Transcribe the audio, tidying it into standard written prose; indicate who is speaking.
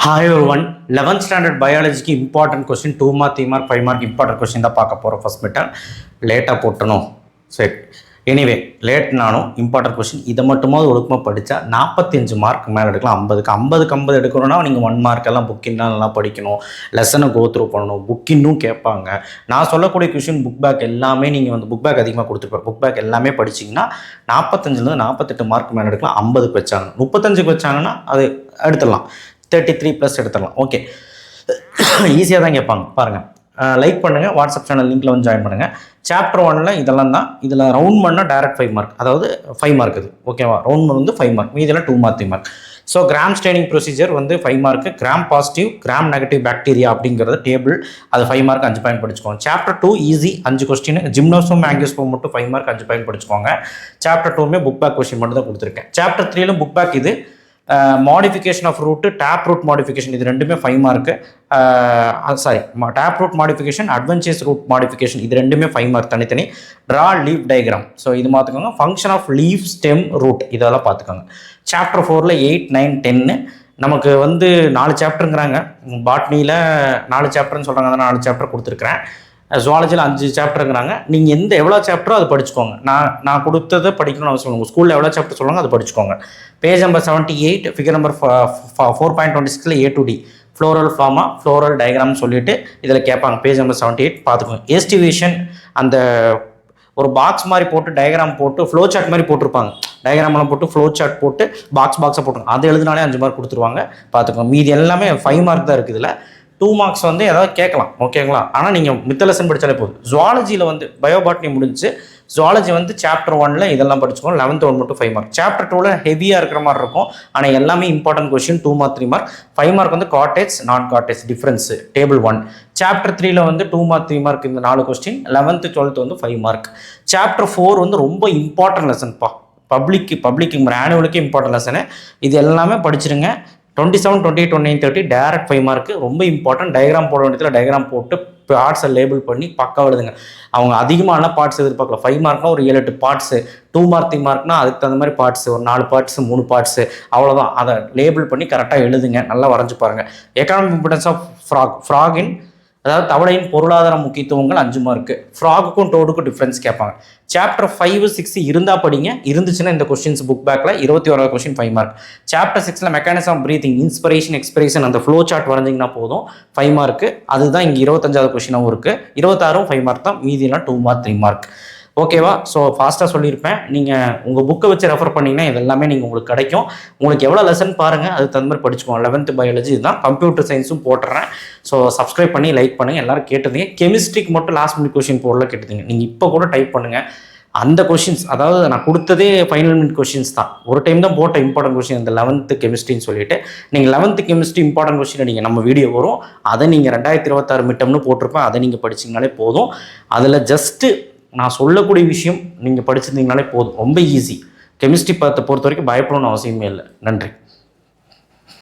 Speaker 1: Hi everyone, 11th standard biology ki important question 2 mark 3 mark 5 mark important question தான் பார்க்க போகிறோம். First metre லேட்டாக போட்டணும். சரி, எனிவே லேட் நானும் இம்பார்ட்டன்ட் கொஸ்டின் இதை மட்டுமாவது ஒழுக்கமாக படித்தா 45 மார்க் மேலே எடுக்கலாம். 50 எடுக்கணும்னா நீங்கள் 1 மார்க் எல்லாம் புக்கின்லாம் நல்லா படிக்கணும், லெசனை கோ த்ரூ பண்ணணும், புக்கின்னும் கேட்பாங்க. நான் சொல்லக்கூடிய கொஸ்டின் புக் பேக் எல்லாமே நீங்கள் வந்து புக் பேக் அதிகமாக கொடுத்துருப்பேன். புக் பேக் எல்லாமே படிச்சிங்கன்னா 45 48 மார்க் மேலே எடுக்கலாம். 50க்கு வச்சாங்க, 35க்கு வச்சாங்கன்னா அது எடுத்துடலாம், 33 ப்ளஸ் எடுத்துடலாம். ஓகே, ஈஸியாக தான் கேட்பாங்க. பாருங்கள், லைக் பண்ணுங்கள், வாட்ஸ்அப் சேனல் லிங்க்கில் வந்து ஜாயின் பண்ணுங்கள். சாப்டர் 1 இதெல்லாம் தான். இதில் ரவுண்ட் பண்ணால் டேரக்ட் 5 மார்க், அதாவது 5 மார்க் இது. ஓகேவா, ரவுண்ட் வந்து 5 மார்க், மீதியில் 2 mark 3 mark. So gram staining procedure வந்து 5 mark, gram positive gram negative bacteria அப்படிங்கிறது டேபிள், அது 5 மார்க் 5 பாயிண்ட் படிச்சுக்கோங்க. Chapter 2 easy, 5 question. Gymnosperm angiosperm மட்டும் 5 மார்க் 5 பாயிண்ட் படிச்சுக்கோங்க. சாப்டர் 2மே புக் பேக் கொஸ்டின் மட்டும் தான் கொடுத்துருக்கேன். சாப்டர் 3லும் புக் பேக் இது. Modification of root, tap root modification, இது ரெண்டுமே 5 mark. Sorry, tap root modification, adventures root modification, இது ரெண்டுமே 5 மார்க் தனித்தனி. ட்ரா லீஃப் டயக்ராம், ஸோ இது பார்த்துக்கோங்க. Function of leaf, stem, root, இதெல்லாம் பார்த்துக்கோங்க. சாப்டர் 4ல் 8 9 10 நமக்கு வந்து 4 சாப்டருங்கிறாங்க. பாட்னியில் 4 சாப்டர்னு சொல்கிறாங்க, அதான் 4 சாப்டர் கொடுத்துருக்குறேன். ஜுவாலஜியில் 5 சாப்டருங்கிறாங்க. நீங்கள் எவ்வளோ சாப்டரோ அது படிச்சுக்கோங்க. நான் கொடுத்ததை படிக்கணும்னு அவசியம். உங்கள் ஸ்கூலில் எவ்வளோ சாப்டர் சொல்லுவாங்க அது படிச்சுக்கோங்க. Page number 78, figure number 4.26 A to D, floral formula, floral டயக்ராம்னு சொல்லிட்டு இதில் கேட்பாங்க. பேஜ் நம்பர் 78 பார்த்துக்கோங்க. எஸ்டிவேஷன், அந்த ஒரு பாக்ஸ் மாதிரி போட்டு டயக்ராம் போட்டு ஃப்ளோ சார்ட் மாதிரி போட்டிருப்பாங்க. டயக்ராம்லாம் போட்டு ஃப்ளோ சார்ட் போட்டு பாக்ஸாக போட்டுருங்க. அது எழுதினாலே 5 மார்க் கொடுத்துருவாங்க. பார்த்துக்கோங்க. மீதி எல்லாமே 5 மார்க் தான் இருக்குது. இதில் 2 மார்க்ஸ் வந்து ஏதாவது கேட்கலாம், ஓகேங்களா? ஆனால் நீங்கள் மித்த லெசன் படித்தாலே போதும். ஜுவாலஜியில் வந்து பயோபாட்னி முடிஞ்சு, ஜுவாலஜி வந்து சாப்டர் 1ல் இதெல்லாம் படிச்சுக்கோங்க. 11th 1 மட்டும் 5 மார்க். சாப்டர் 2ல் ஹெவியாக இருக்கிற மாதிரி இருக்கும், ஆனால் எல்லாமே important question. 2 mark 3 mark. 5 mark வந்து காட்டேஜ் நான் காட்டேஜ் டிஃப்ரென்ஸு டேபிள் 1. சாப்டர் 3ல் வந்து 2 மார்க் 3 மார்க் இந்த 4 கொஸ்டின். 11th 12th வந்து 5 மார்க். சாப்டர் 4 வந்து ரொம்ப இம்பார்ட்டன்ட் லெசன்ப்பா. பப்ளிக்கு ஆனுவலுக்கு இம்பார்ட்டன்ட் லெசனு. இது எல்லாமே படிச்சிருங்க. 27 28 29 30 டேரக்ட் 5 மார்க்கு. ரொம்ப இம்பார்ட்டன்ட். டயக்ராம் போட வேண்டியதில் டயக்ராம் போட்டு பார்ட்ஸை லேபிள் பண்ணி பக்காவாக எழுதுங்க. அவங்க அதிகமான பார்ட்ஸ் எதிர்பார்க்கல. 5 மார்க்னா ஒரு 7 8 பார்ட்ஸு, 2 மார்க் 3 மார்க்னா அதுக்கு தகுந்த மாதிரி பார்ட்ஸு, ஒரு 4 பார்ட்ஸு 3 பார்ட்ஸு, அவ்வளோதான். அதை லேபிள் பண்ணி கரெக்டாக எழுதுங்க. நல்லா வரைஞ்சி பாருங்கள். எக்கனாமிக் இம்பார்ட்டன்ஸ் ஆஃப் ஃப்ராகின், அதாவது தவளையின் பொருளாதார முக்கியத்துவங்கள் 5 மார்க்கு. ஃப்ராகுக்கும் டோடுக்கும் டிஃப்ரென்ஸ் கேட்பாங்க. சாப்டர் 5 6 இருந்தால் படிங்க. இருந்துச்சுன்னா இந்த கொஸ்டின்ஸ் புக் பேக்கில் 21 கொஸ்டின் 5 மார்க். சாப்டர் 6ல் mechanism of breathing, inspiration expiration, அந்த ஃப்ளோ சார்ட் வரைஞ்சிங்கன்னா போதும், 5 மார்க்கு. அதுதான் இங்கே 25வது கொஸ்டினாகவும் இருக்குது. 26 5 மார்க் தான், மீதியெல்லாம் 2 மார்க் 3 மார்க். ஓகேவா? ஸோ ஃபாஸ்ட்டாக சொல்லியிருப்பேன். நீங்கள் உங்கள் புக்கை வச்சு ரெஃபர் பண்ணிங்கன்னா இதெல்லாமே உங்களுக்கு கிடைக்கும். உங்களுக்கு எவ்வளோ லெசன் பாருங்கள், அதுக்கு தகுந்த மாதிரி படிச்சுக்கோங்க. 11th பயாலஜி இதுதான். கம்ப்யூட்டர் சயின்ஸும் போட்டுறேன். ஸோ சப்ஸ்கிரைப் பண்ணி லைக் பண்ணுங்கள். எல்லோரும் கேட்டதுங்க. கெமிஸ்ட்ரிக்கு மட்டும் லாஸ்ட் மினிட் கொஸ்டின் போடல கேட்டதுங்க. நீங்கள் இப்போ கூட டைப் பண்ணுங்கள். அந்த கொஷின்ஸ், அதாவது நான் கொடுத்ததே ஃபைனல் மினிட் கொஷின்ஸ் தான். ஒரு டைம் தான் போட்ட இம்பார்ட்டன்ட் கொஸ்டின் இந்த 11th கெமிஸ்ட்ரின்னு சொல்லிட்டு. நீங்கள் 11th கெமிஸ்ட்ரி இம்பார்ட்டன்ட் கொஸ்டின் நீங்கள் நம்ம வீடியோ வரும், அதை நீங்கள் 2026 மிட்டம்னு போட்டிருப்பேன், அதை நீங்கள் படிச்சிங்கனாலே போதும். அதில் ஜஸ்ட்டு நான் சொல்லக்கூடிய விஷயம் நீங்கள் படிச்சிருந்தீங்கனாலே போதும். ரொம்ப ஈஸி. கெமிஸ்ட்ரி பொறுத்த வரைக்கும் பயப்படணும்னு அவசியமே இல்லை. நன்றி.